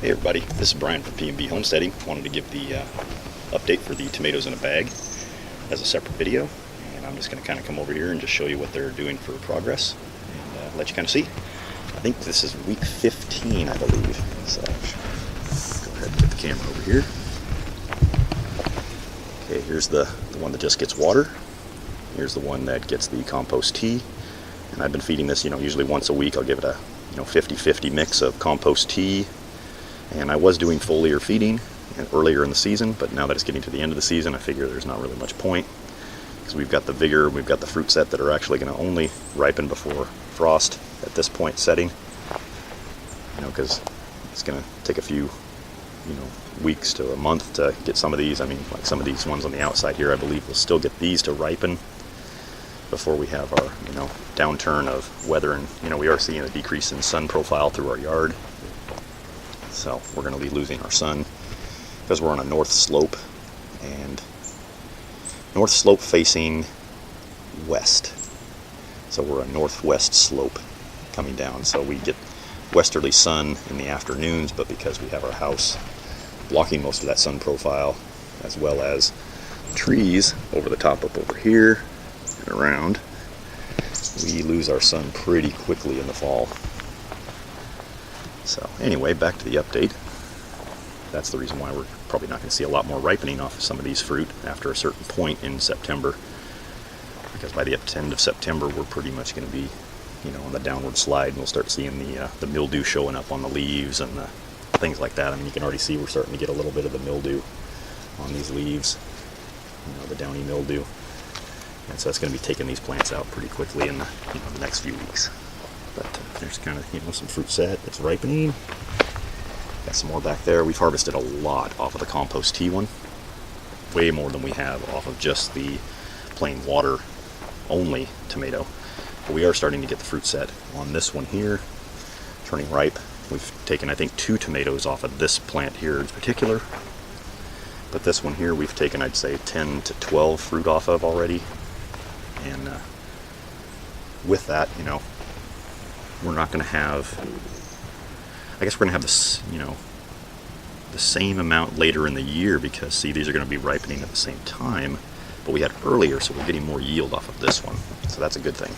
Hey everybody, this is Brian from PNB Homesteading. Wanted to give the update for the tomatoes in a bag as a separate video, and I'm just going to kind of come over here and just show you what they're doing for progress and let you kind of see. I think this is week 15, I believe. So go ahead and get the camera over here. Okay, here's the one that just gets water. Here's the one that gets the compost tea, and I've been feeding this, usually once a week. I'll give it a 50-50 mix of compost tea. And I was doing foliar feeding earlier in the season, but now that it's getting to the end of the season, I figure there's not really much point, because we've got the vigor, we've got the fruit set that are actually going to only ripen before frost at this point setting, because it's going to take a few weeks to a month to get some of these. I mean, like some of these ones on the outside here, I believe we'll still get these to ripen before we have our downturn of weather, and we are seeing a decrease in sun profile through our yard. So we're going to be losing our sun because we're on a north slope, and north slope facing west. So we're a northwest slope coming down. So we get westerly sun in the afternoons, but because we have our house blocking most of that sun profile, as well as trees over the top up over here and around, we lose our sun pretty quickly in the fall. So anyway, back to the update. That's the reason why we're probably not going to see a lot more ripening off of some of these fruit after a certain point in September, because by the end of September we're pretty much going to be on the downward slide, and we'll start seeing the mildew showing up on the leaves and the things like that. I mean, you can already see we're starting to get a little bit of the mildew on these leaves, the downy mildew, and so it's going to be taking these plants out pretty quickly in the next few weeks. But there's kind of some fruit set that's ripening. Got some more back there. We've harvested a lot off of the compost tea one, way more than we have off of just the plain water only tomato. But we are starting to get the fruit set on this one here, turning ripe. We've taken, I think, 2 tomatoes off of this plant here in particular, but this one here we've taken, I'd say, 10 to 12 fruit off of already. And with that, we're not going to have, I guess we're going to have this, the same amount later in the year, because see, these are going to be ripening at the same time, but we had earlier, so we're getting more yield off of this one, so that's a good thing.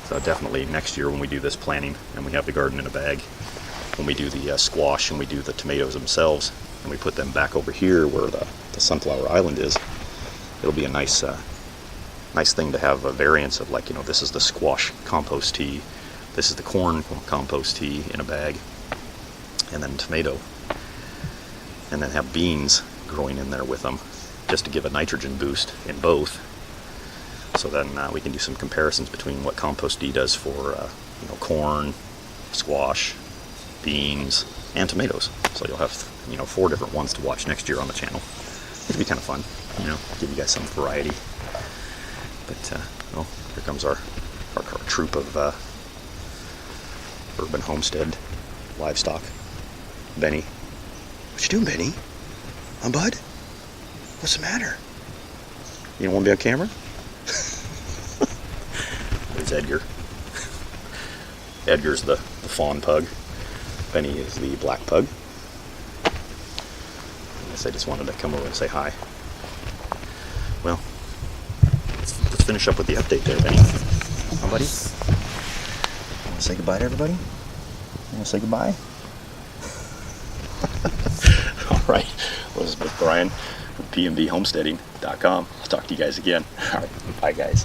So definitely next year when we do this planting and we have the garden in a bag, when we do the squash and we do the tomatoes themselves and we put them back over here where the sunflower island is, it'll be a nice thing to have a variance of, like, this is the squash compost tea, this is the corn compost tea in a bag, and then tomato, and then have beans growing in there with them, just to give a nitrogen boost in both. So then we can do some comparisons between what compost tea does for corn, squash, beans, and tomatoes. So you'll have 4 different ones to watch next year on the channel. It'll be kind of fun, give you guys some variety. But well, here comes our troop of urban homestead livestock. Benny. What you doing, Benny? Huh, bud? What's the matter? You don't want to be on camera? There's Edgar. Edgar's the fawn pug. Benny is the black pug. I guess I just wanted to come over and say hi. Well, let's finish up with the update there, Benny. Huh, buddy? You want to say goodbye to everybody? You want to say goodbye? All right. Well, this is Brian from pnbhomesteading.com. I'll talk to you guys again. All right. Bye, guys.